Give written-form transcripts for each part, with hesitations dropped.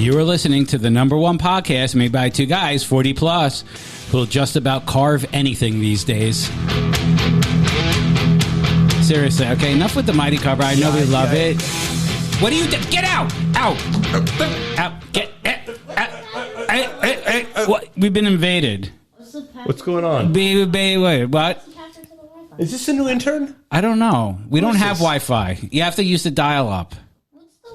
You are listening to the #1 podcast made by two guys, 40 plus, who'll just about carve anything these days. Seriously, okay, enough with the mighty cover. I know we love it. What do you do? Get out! Out! Out! Get out! What? We've been invaded. What's going on? Wait, what? Is this a new intern? I don't know. We don't have Wi-Fi. You have to use the dial-up. What's the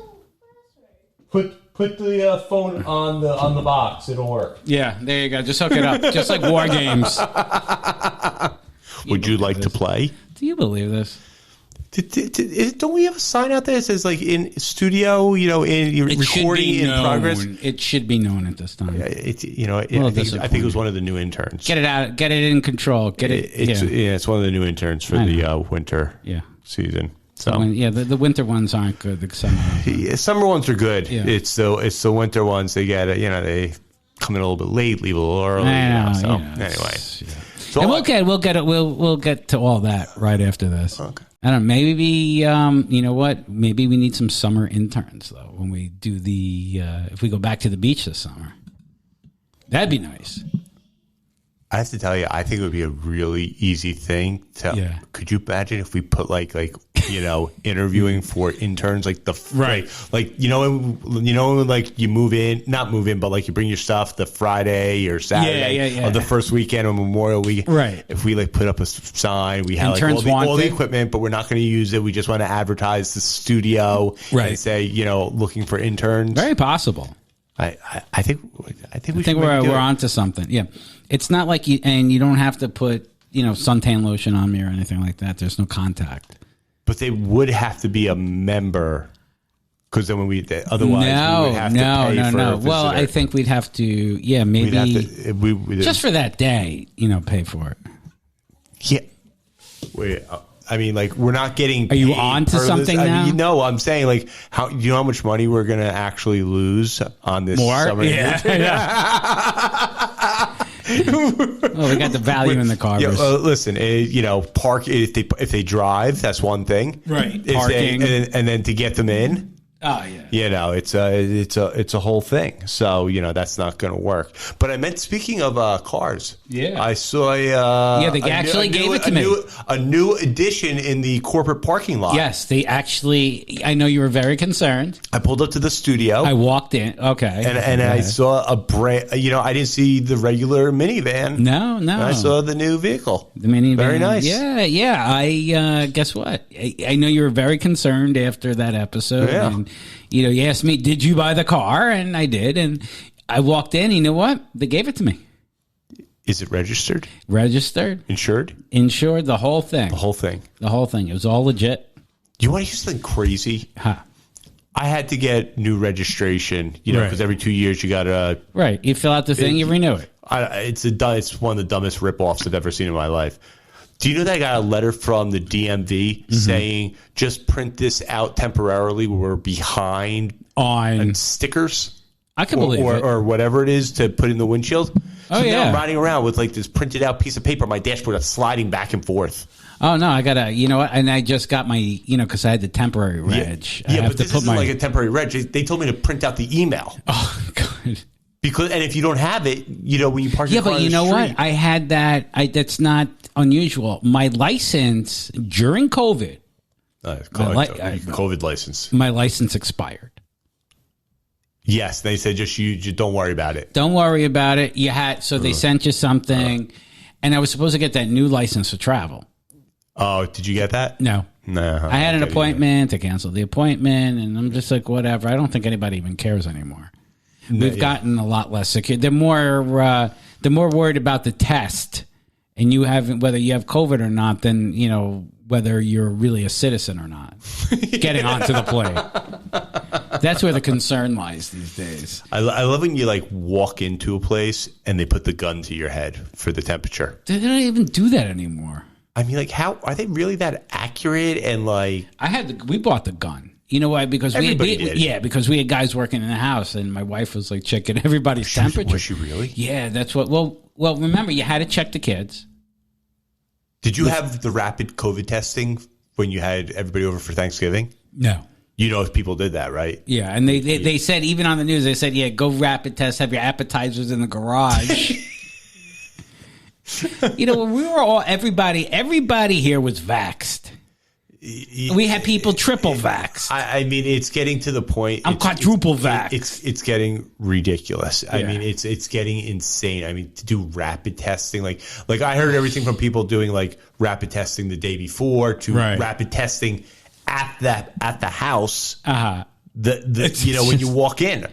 password? Put the phone on the box. It'll work. Yeah, there you go. Just hook it up. Just like War Games. Would you like to play? Do you believe this? Don't we have a sign out there that says like in studio, in recording in progress? It should be known at this time. I think it was one of the new interns. Get it out. Get it in control. It's one of the new interns for the winter season. So the winter ones aren't good. The summer ones summer ones are good. Yeah. It's the winter ones. They get they come in a little bit late, leave a little early. Anyway, so we'll get to all that right after this. Okay. I don't know. Maybe you know what? Maybe we need some summer interns though when we do if we go back to the beach this summer. That'd be nice. I have to tell you, I think it would be a really easy thing to. Yeah. Could you imagine if we put like interviewing for interns like like you move in, not move in, but like you bring your stuff the Friday or Saturday of the first weekend of Memorial Week. Right. If we like put up a sign, we have like all the equipment, but we're not going to use it. We just want to advertise the studio and say looking for interns. Very possible. I think we're onto something. Yeah, it's not like you don't have to put suntan lotion on me or anything like that. There's no contact. But they would have to be a member because then we would have to pay for a visitor. Well, I think we'd have to. Maybe just for that day, pay for it. Yeah. Wait. I mean, like, we're not getting. Are you on to something now? I'm saying, like, how much money we're going to actually lose on this summer? Yeah. We got the value in the cars. Listen, park if they drive, that's one thing, right? Parking, and then to get them in. Oh yeah. It's a whole thing. So that's not going to work. But I meant, speaking of cars. Yeah. I saw they actually gave it to me. A new addition in the corporate parking lot. Yes, they actually. I know you were very concerned. I pulled up to the studio. I walked in. Okay. And I saw a brand. I didn't see the regular minivan. No. I saw the new vehicle. The minivan. Very nice. Yeah. I guess what? I know you were very concerned after that episode. Yeah. And, you asked me, did you buy the car? And I did. And I walked in. You know what? They gave it to me. Is it registered? Registered. Insured? Insured. The whole thing. The whole thing. It was all legit. You want to hear something crazy? Huh. I had to get new registration, because every 2 years you got to... Right. You fill out the thing, you renew it. It's one of the dumbest ripoffs I've ever seen in my life. Do you know that I got a letter from the DMV saying, just print this out temporarily, we're behind on stickers? I can believe it. Or whatever it is to put in the windshield. Now I'm riding around with like this printed out piece of paper on my dashboard that's sliding back and forth. Oh, no, I got to, and I just got my, because I had the temporary reg. Yeah, but this isn't like a temporary reg. They told me to print out the email. Oh, God. And if you don't have it, when you park your car on the street. Yeah, but you know what? I had that. That's not unusual. My license during COVID. COVID license. My license expired. Yes, they said just don't worry about it. Don't worry about it. You had they sent you something, and I was supposed to get that new license to travel. Oh, did you get that? No. I had an appointment to cancel the appointment, and I'm just like, whatever. I don't think anybody even cares anymore. We've gotten a lot less secure. They're more worried about the test, and whether you have COVID or not, than whether you're really a citizen or not. Getting onto the plane. That's where the concern lies these days. I love when you walk into a place and they put the gun to your head for the temperature. They don't even do that anymore. I mean, how are they really that accurate? And we bought the gun. You know why? Because because we had guys working in the house, and my wife was checking everybody's temperature. Was she really? Yeah, that's what. Well, remember, you had to check the kids. Did you have the rapid COVID testing when you had everybody over for Thanksgiving? No. You know, if people did that, right? Yeah, and they said, even on the news, they said, yeah, go rapid test, have your appetizers in the garage. You know, we were all, everybody here was vaxxed. We had people triple vaxxed. I mean, it's getting to the point. I'm quadruple vaxxed. It's getting ridiculous. I mean, it's getting insane. I mean, to do rapid testing, like I heard everything from people doing like rapid testing the day before to rapid testing at the house. You know, when you walk in.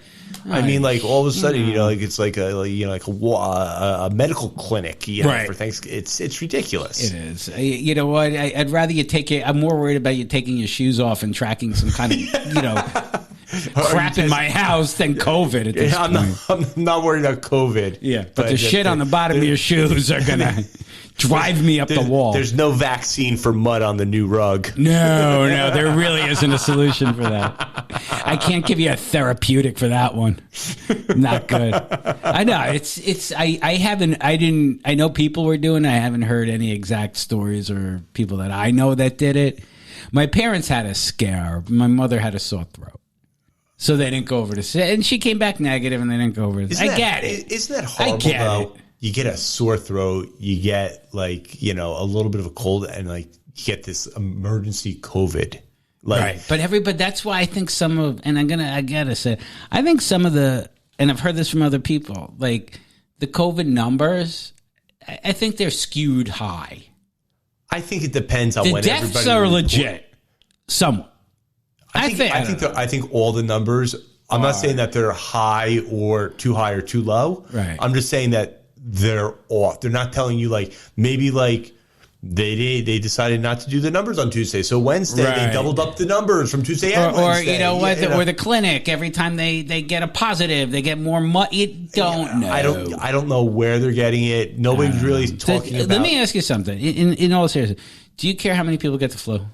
I mean, like all of a sudden, you know, like it's like a medical clinic, you know, for Thanksgiving. It's ridiculous. It is. You know what? I'd rather you take it. I'm more worried about you taking your shoes off and tracking some kind of, you know, crap in my house than COVID at this point. I'm not worried about COVID. Yeah, but the shit on the bottom of your shoes are gonna drive me up the wall. There's no vaccine for mud on the new rug. No, there really isn't a solution for that. I can't give you a therapeutic for that one. Not good. I know I know people were doing it. I haven't heard any exact stories or people that I know that did it. My parents had a scare. My mother had a sore throat. So they didn't go over to, and she came back negative, and they didn't go over to. I get it. Isn't that horrible? Though? You get a sore throat, you get like, you know, a little bit of a cold, and like you get this emergency COVID. Like, but that's why I think I gotta say, I think some of the, and I've heard this from other people, like the COVID numbers, I think they're skewed high. I think it depends on the when deaths are legit. Somewhat. I think all the numbers. I'm not saying that they're high or too low. Right. I'm just saying that they're off. They're not telling you like maybe like they decided not to do the numbers on Tuesday, so Wednesday they doubled up the numbers from Tuesday and Wednesday. Or you know what? Or the clinic, every time they get a positive, they get more money. You don't know. I don't know where they're getting it. Nobody's really talking about. Let me ask you something. In all seriousness, do you care how many people get the flu?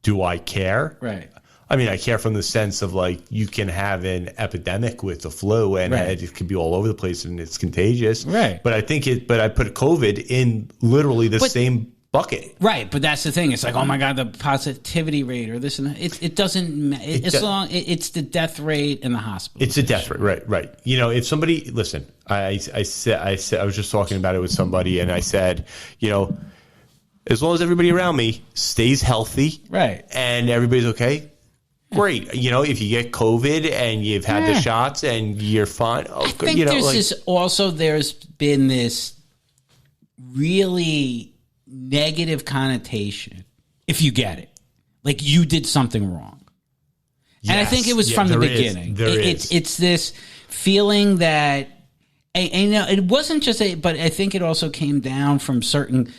Do I care? Right. I mean, I care from the sense of like you can have an epidemic with the flu and it could be all over the place and it's contagious. Right. But I put COVID in literally the same bucket. Right. But that's the thing. It's like, oh my God, the positivity rate or this and that. It doesn't, it's the death rate in the hospital. It's the death rate. Right. You know, if somebody, listen, I said, I was just talking about it with somebody and I said, you know, as long as everybody around me stays healthy. Right. And everybody's okay. Great. You know, if you get COVID and you've had the shots and you're fine. I think there's been this really negative connotation if you get it. Like you did something wrong. Yes. And I think it was from the beginning. It's this feeling that, and, you know, it wasn't just but I think it also came down from certain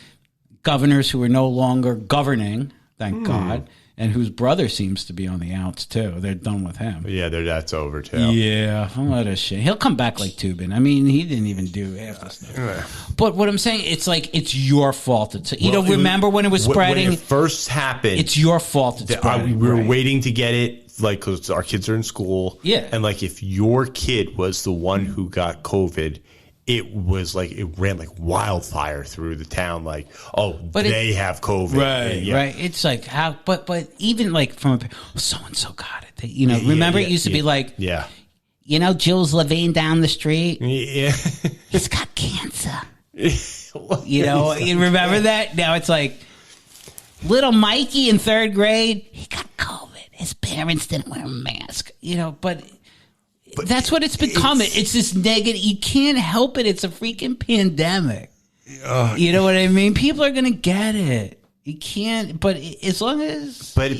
governors who are no longer governing, thank God, and whose brother seems to be on the outs too. They're done with him. Yeah, that's over too. Yeah, what a shit. He'll come back like Tubin. I mean, he didn't even do half the stuff. But what I'm saying, it's like it's your fault. Remember when it was spreading? When it first happened, it's your fault. It's spreading. We were waiting to get it, like because our kids are in school. Yeah, and like if your kid was the one who got COVID, it was like it ran like wildfire through the town. Like, they have COVID, right? It's like how, but even like from so and so got it. You know, remember it used to be like, you know, Jules Levine down the street, he's got cancer. You know, you remember that? Now it's like little Mikey in 3rd grade, he got COVID. His parents didn't wear a mask. You know, but that's what it's become. It's this negative. You can't help it. It's a freaking pandemic. You know what I mean? People are going to get it. You can't. But as long as. But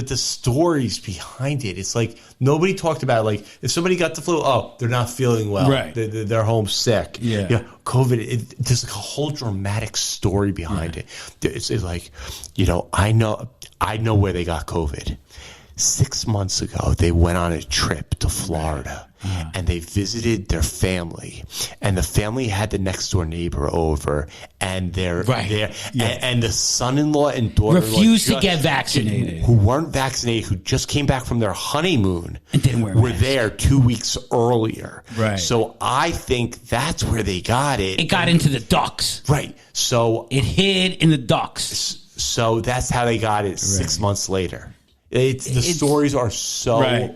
the stories behind it. It's like nobody talked about it. Like if somebody got the flu, they're not feeling well. Right. They're home sick. Yeah. COVID. There's like a whole dramatic story behind it. It's like, you know, I know where they got COVID. 6 months ago, they went on a trip to Florida and they visited their family. And the family had the next door neighbor over, and they're there. And the son-in-law and daughter-in-law refused to get vaccinated, who weren't vaccinated, who just came back from their honeymoon, and didn't wear were there 2 weeks earlier. Right. So I think that's where they got it. It got into the ducts. Right. So it hid in the ducts. So that's how they got it 6 months later. The stories are so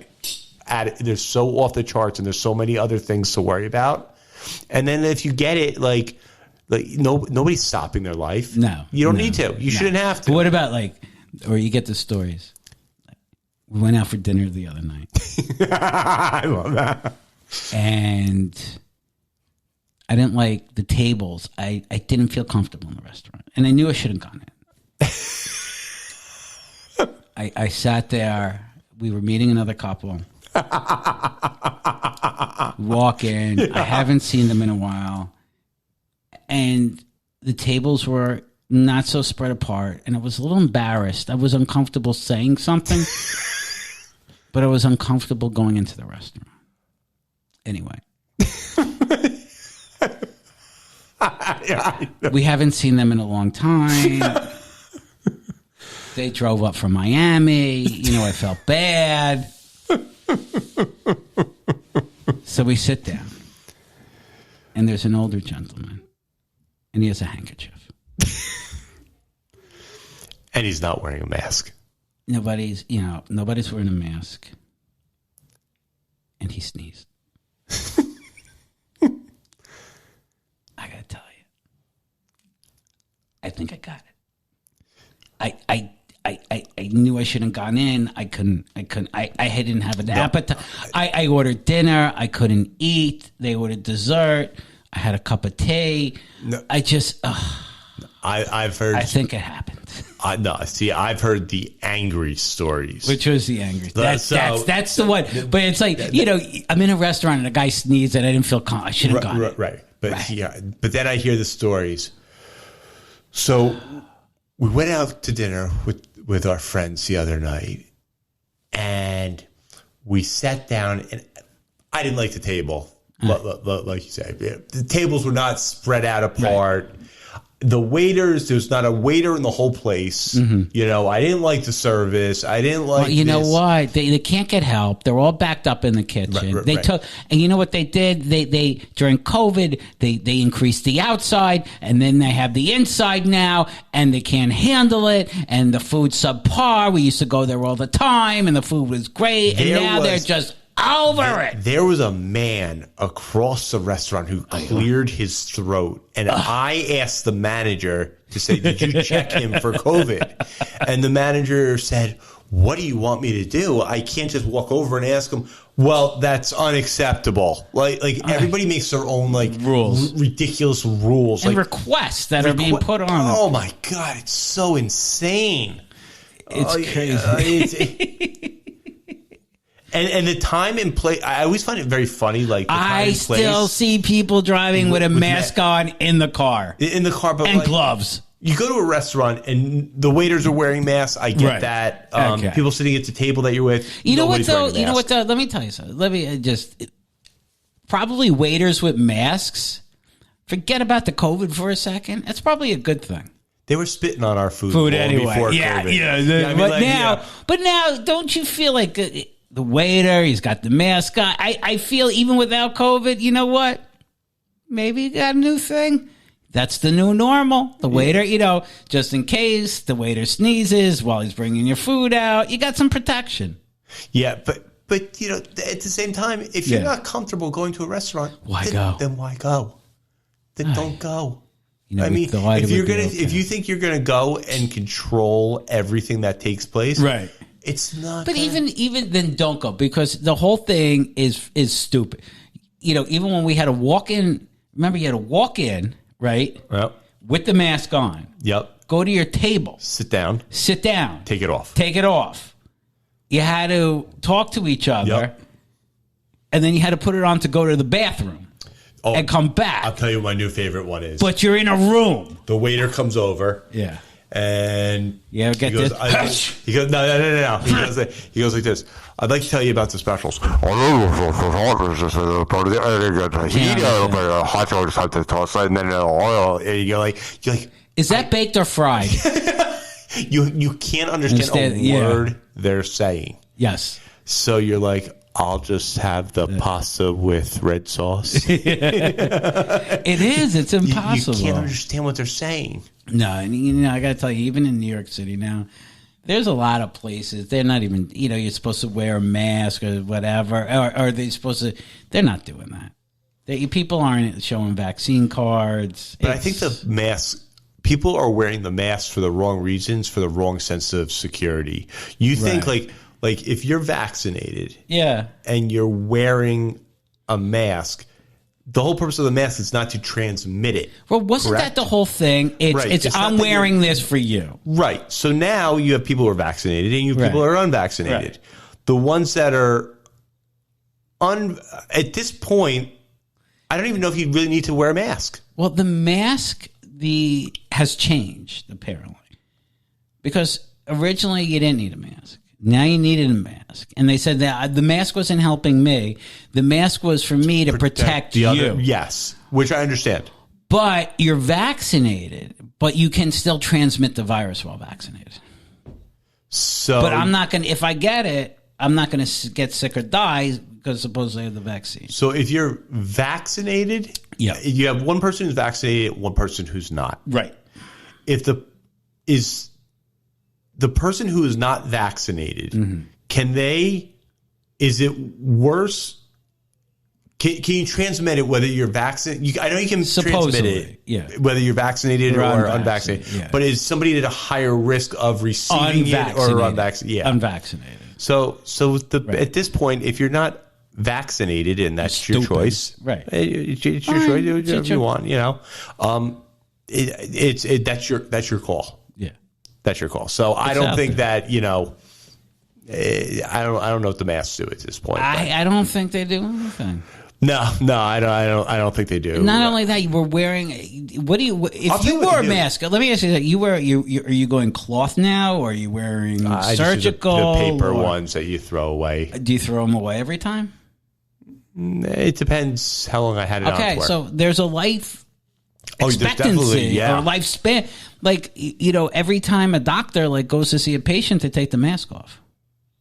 they're so off the charts, and there's so many other things to worry about. And then if you get it, like nobody's stopping their life. No, you don't need to. You shouldn't have to. But what about or you get the stories? We went out for dinner the other night. I love that. And I didn't like the tables. I didn't feel comfortable in the restaurant, and I knew I shouldn't have gone in. I sat there. We were meeting another couple. Walk in. I haven't seen them in a while. And the tables were not so spread apart. And I was a little embarrassed. I was uncomfortable saying something. But I was uncomfortable going into the restaurant. Anyway. We haven't seen them in a long time. They drove up from Miami. I felt bad. So we sit down. And there's an older gentleman. And he has a handkerchief. And he's not wearing a mask. Nobody's wearing a mask. And he sneezed. I gotta tell you. I think I got it. I knew I shouldn't have gone in. I couldn't. I didn't have an appetite. I ordered dinner. I couldn't eat. They ordered dessert. I had a cup of tea. No. I've heard. I think it happened. I've heard the angry stories. Which was the angry? That's the one. But it's like, I'm in a restaurant and a guy sneezed and I didn't feel I should have gone. Right. But then I hear the stories. So we went out to dinner with our friends the other night, and we sat down, and I didn't like the table. Like you said, the tables were not spread out apart. Right. The waiters, there's not a waiter in the whole place. Mm-hmm. I didn't like the service. I didn't like. Well, know what? They can't get help. They're all backed up in the kitchen. Right. And you know what they did? They during COVID they increased the outside, and then they have the inside now, and they can't handle it. And the food's subpar. We used to go there all the time, and the food was great. And now they're just over it. There was a man across the restaurant who cleared his throat, and I asked the manager to say, "Did you check him for COVID?" And the manager said, "What do you want me to do? I can't just walk over and ask him." Well, that's unacceptable. Like everybody makes their own rules, ridiculous rules, and requests that are being put on them. Oh my God, it's so insane. It's crazy. And the time and place, I always find it very funny. Like the time I and place, still see people driving with a mask on in the car, but gloves. You go to a restaurant and the waiters are wearing masks. I get that. People sitting at the table that you're with. You know what though? Let me tell you something. Let me probably waiters with masks. Forget about the COVID for a second. That's probably a good thing. They were spitting on our food anyway. Before COVID. But now, don't you feel like the waiter, he's got the mask on. I feel even without COVID, you know what? Maybe you got a new thing. That's the new normal. The waiter, just in case the waiter sneezes while he's bringing your food out, you got some protection. Yeah, but at the same time, if you're not comfortable going to a restaurant, then why go? Then don't go. If you think you're gonna go and control everything that takes place, right? It's not. But even then, don't go, because the whole thing is stupid. Even when we had to walk in, remember you had to walk in, right? Yep. With the mask on. Yep. Go to your table. Sit down. Take it off. You had to talk to each other. Yep. And then you had to put it on to go to the bathroom. And come back. I'll tell you what my new favorite one is. But you're in a room. The waiter comes over. Yeah. And you ever get this? He goes, no. He goes like this. I'd like to tell you about the specials. And then oil. And you're like, is that baked or fried? You can't understand a word they're saying. Yes. So you're like, I'll just have the pasta with red sauce. It is. It's impossible. You can't understand what they're saying. No, and I got to tell you, even in New York City now, there's a lot of places. They're not even, you're supposed to wear a mask or whatever, or they're supposed to. They're not doing that. People aren't showing vaccine cards. But I think the mask. People are wearing the mask for the wrong reasons, for the wrong sense of security. You think like if you're vaccinated, and you're wearing a mask, the whole purpose of the mask is not to transmit it. Well, wasn't that the whole thing? It's I'm wearing this for you. Right. So now you have people who are vaccinated and you have people who are unvaccinated. Right. The ones that are at this point, I don't even know if you really need to wear a mask. Well, the mask has changed, apparently. Because originally you didn't need a mask. Now you needed a mask. And they said that the mask wasn't helping me. The mask was for me to protect you. Yes, which I understand. But you're vaccinated, but you can still transmit the virus while vaccinated. But I'm not going to, if I get it, I'm not going to get sick or die because supposedly I have the vaccine. So if you're vaccinated, you have one person who's vaccinated, one person who's not. Right. If the person who is not vaccinated, is it worse? Can you transmit it whether you're vaccinated? I know you can transmit it whether you're vaccinated or unvaccinated. But is somebody at a higher risk of receiving it or unvaccinated? Yeah. Unvaccinated. So at this point, if you're not vaccinated and that's your choice, right? It's your choice. Do whatever you want. That's your call. Yeah, that's your call. So I don't think that I don't know what the masks do at this point. I don't think they do anything. No, I don't think they do. Not only that, you were wearing. What do you? If you wore a mask, let me ask you that. Are you going cloth now, or are you wearing surgical? The paper ones that you throw away. Do you throw them away every time? It depends how long I had it on for. Okay, so there's a life expectancy or lifespan. Like every time a doctor goes to see a patient, they take the mask off,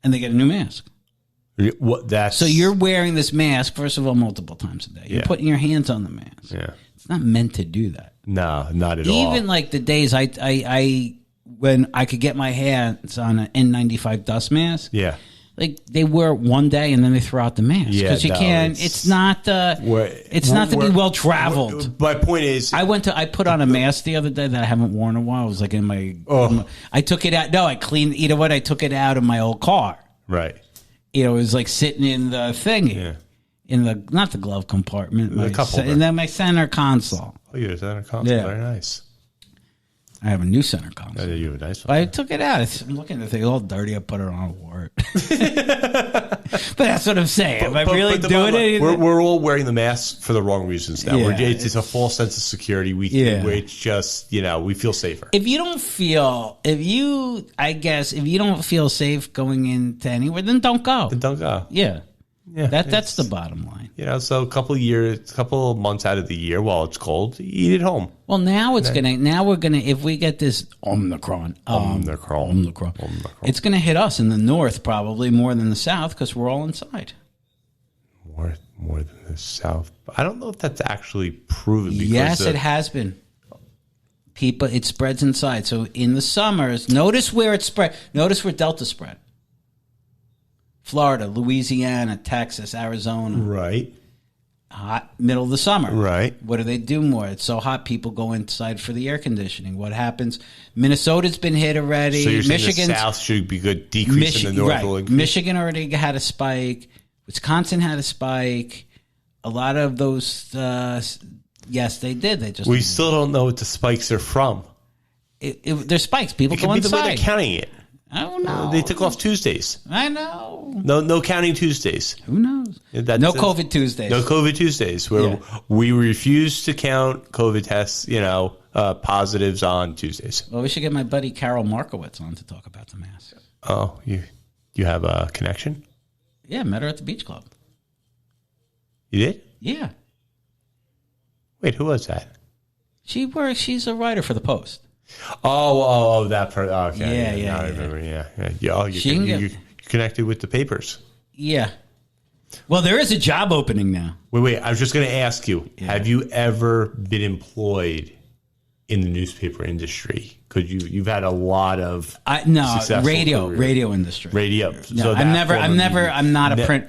and they get a new mask. So you're wearing this mask, first of all, multiple times a day. You're putting your hands on the mask. Yeah. It's not meant to do that. No, not at all. Even the days when I could get my hands on an N95 dust mask. Yeah. They wear it one day and then they throw out the mask. Because you can't. It's not to be well traveled. My point is, I put on a mask the other day that I haven't worn in a while. It was in my. I took it out. No, I cleaned. You know what? I took it out of my old car. Right. It was sitting in the thingy, in the not the glove compartment, and then my center console. Oh, you have a center console. Yeah. Very nice. I have a new center console. You have a nice one. I took it out. I'm looking at the thing all dirty. I put it on a wart. But that's what I'm saying. Am I really doing it? We're all wearing the mask for the wrong reasons now. Yeah, it's a false sense of security. It's just we feel safer. If you don't feel safe going into anywhere, then don't go. Yeah. Yeah, that's the bottom line. So a couple of months out of the year while it's cold, eat at home. Well, now we're gonna if we get this Omicron, it's gonna hit us in the north probably more than the south because we're all inside. More than the south. I don't know if that's actually proven. Yes, it has been. It spreads inside. So in the summers, notice where it spread. Notice where Delta spread. Florida, Louisiana, Texas, Arizona. Right. Hot middle of the summer. Right. What do they do more? It's so hot, people go inside for the air conditioning. What happens? Minnesota's been hit already. So you're saying the south should be good, decrease in the north. Right. Michigan already had a spike. Wisconsin had a spike. A lot of those, yes, they did. We still don't know what the spikes are from. They're spikes. People go inside. The way they're counting it. I don't know. They took off Tuesdays. I know. No counting Tuesdays. Who knows? No COVID Tuesdays. No COVID Tuesdays. Where we refuse to count COVID tests, positives on Tuesdays. Well, we should get my buddy Carol Markowitz on to talk about the mask. Oh, you have a connection? Yeah, met her at the beach club. You did? Yeah. Wait, who was that? She's a writer for the Post. Oh, that person. Okay. Yeah. I remember. Yeah. You connected with the papers. Yeah. Well, there is a job opening now. Wait. I was just going to ask you, have you ever been employed in the newspaper industry? Because you've had a lot of successful careers. radio industry. Radio. No, So I'm not a print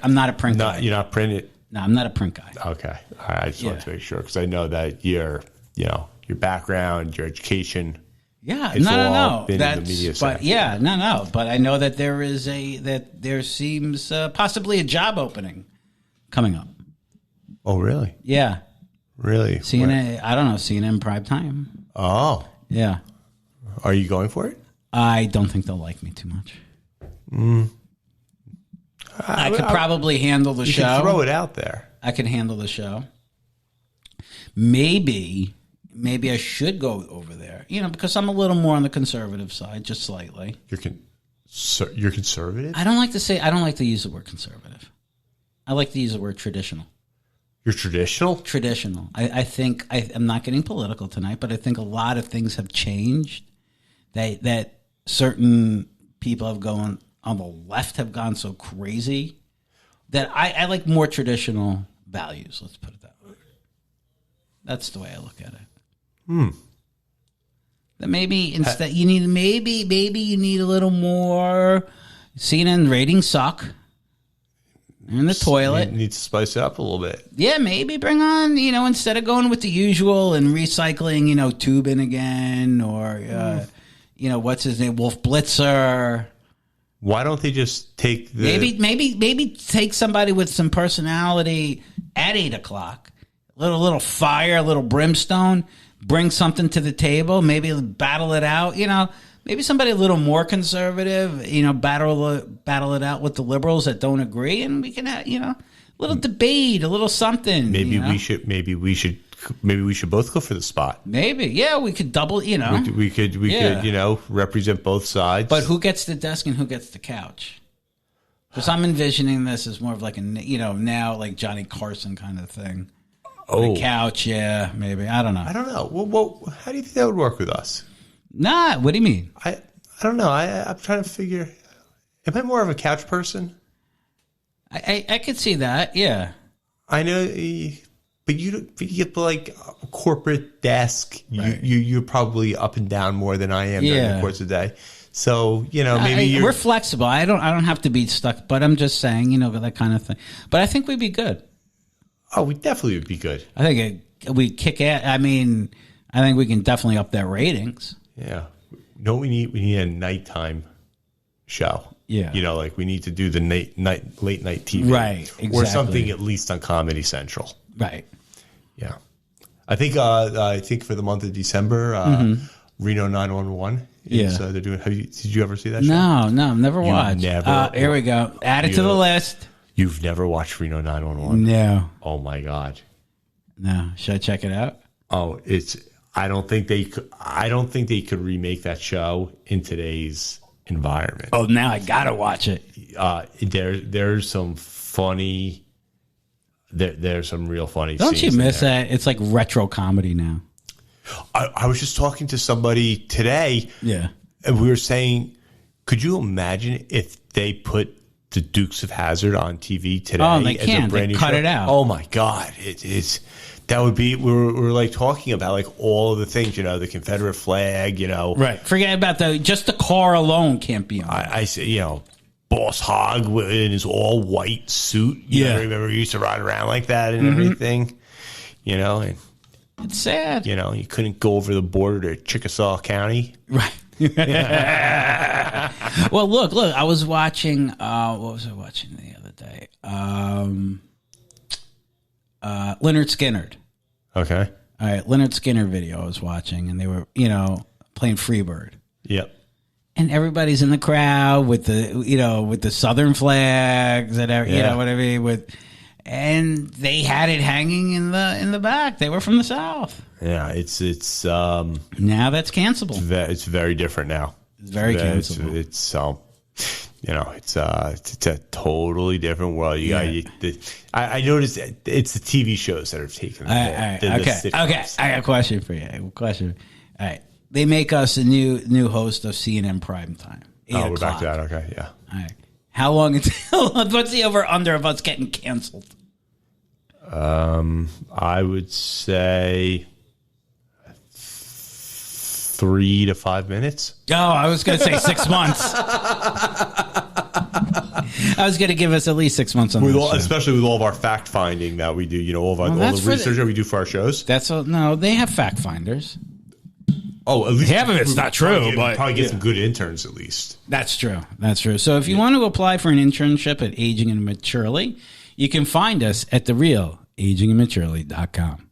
guy. You're not printed? No, I'm not a print guy. Okay. All right. I just wanted to make sure because I know that your background, your education. Yeah, it's no. Been in the media sector. No. But I know that there seems possibly a job opening coming up. Oh, really? Yeah. Really? CNN. I don't know. CNN primetime. Oh. Yeah. Are you going for it? I don't think they'll like me too much. I could probably handle the show. You can throw it out there. I could handle the show. Maybe I should go over there. Because I'm a little more on the conservative side, just slightly. You're conservative? I don't like to use the word conservative. I like to use the word traditional. You're traditional? Traditional. I think I'm not getting political tonight, but I think a lot of things have changed. That certain people have gone on the left have gone so crazy that I like more traditional values. Let's put it that way. That's the way I look at it. That maybe instead you need maybe you need a little more. CNN ratings suck. In the toilet. You need to spice it up a little bit. Yeah, maybe bring on, instead of going with the usual and recycling, Tubin again or, what's his name, Wolf Blitzer. Why don't they just take the... Maybe take somebody with some personality at 8 o'clock. A little fire, a little brimstone. Bring something to the table. Maybe battle it out, Maybe somebody a little more conservative, battle it out with the liberals that don't agree, and we can have, a little debate, a little something. Maybe we should both go for the spot. Maybe, yeah, we could double. We could represent both sides. But who gets the desk and who gets the couch? Because I'm envisioning this as more of like a now like Johnny Carson kind of thing. Oh, the couch, yeah, maybe. I don't know. I don't know. Well, how do you think that would work with us? Nah, what do you mean? I don't know. I'm trying to figure. Am I more of a couch person? I could see that. Yeah. I know, but you get like a corporate desk. Right. You're probably up and down more than I am during the course of the day. So maybe we're flexible. I don't have to be stuck. But I'm just saying, that kind of thing. But I think we'd be good. Oh, we definitely would be good. I think we'd kick ass. I mean, I think we can definitely up their ratings. Yeah. No, we need a nighttime show. Yeah. Like we need to do the late night TV. Right. Exactly. Or something at least on Comedy Central. Right. Yeah. I think for the month of December, Reno 911 is they're doing. Did you ever see that show? No, I've never watched. Here we go. Add it to the list. You've never watched Reno 911? No. Oh my God. No. Should I check it out? Oh, I don't think they could remake that show in today's environment. Oh, now I gotta watch it. There's some funny. There's some real funny. Don't scenes you miss that? It's like retro comedy now. I was just talking to somebody today. Yeah, and we were saying, could you imagine if they put the Dukes of Hazzard on TV today? Oh, they can't. They cut it out. Oh my God, it's. That would be we're like talking about like all of the things, the Confederate flag, Right. Forget about just the car alone can't be on. I say, Boss Hogg in his all white suit. I remember he used to ride around like that and everything. And it's sad. You couldn't go over the border to Chickasaw County. Right. Well, look, I was watching what was I watching the other day? Leonard Skinner. Okay. All right, Leonard Skinner video I was watching, and they were, playing Freebird. Yep. And everybody's in the crowd with the Southern flags and whatever. And they had it hanging in the back. They were from the South. Yeah, it's now that's cancelable. It's very different now. It's very cancelable. It's a totally different world. I noticed it's the TV shows that are taking. Okay. I got a question for you. All right, they make us a new host of CNN Primetime. Oh, we're back to that. Okay, yeah. All right. How long until? What's the over under of us getting canceled? I would say 3 to 5 minutes. Oh, I was going to say 6 months. I was going to give us at least 6 months on this show. Especially with all of our fact finding that we do, all the research that we do for our shows. No, they have fact finders. Oh, at least half of it's not true, but probably get some good interns at least. That's true. So if you want to apply for an internship at Aging and Maturely, you can find us at therealagingandmaturely.com.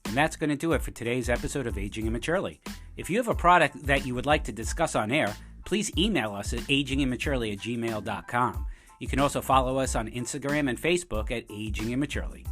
And that's going to do it for today's episode of Aging and Maturely. If you have a product that you would like to discuss on air, please email us at agingandmaturely@gmail.com. You can also follow us on Instagram and Facebook at Aging and Maturely.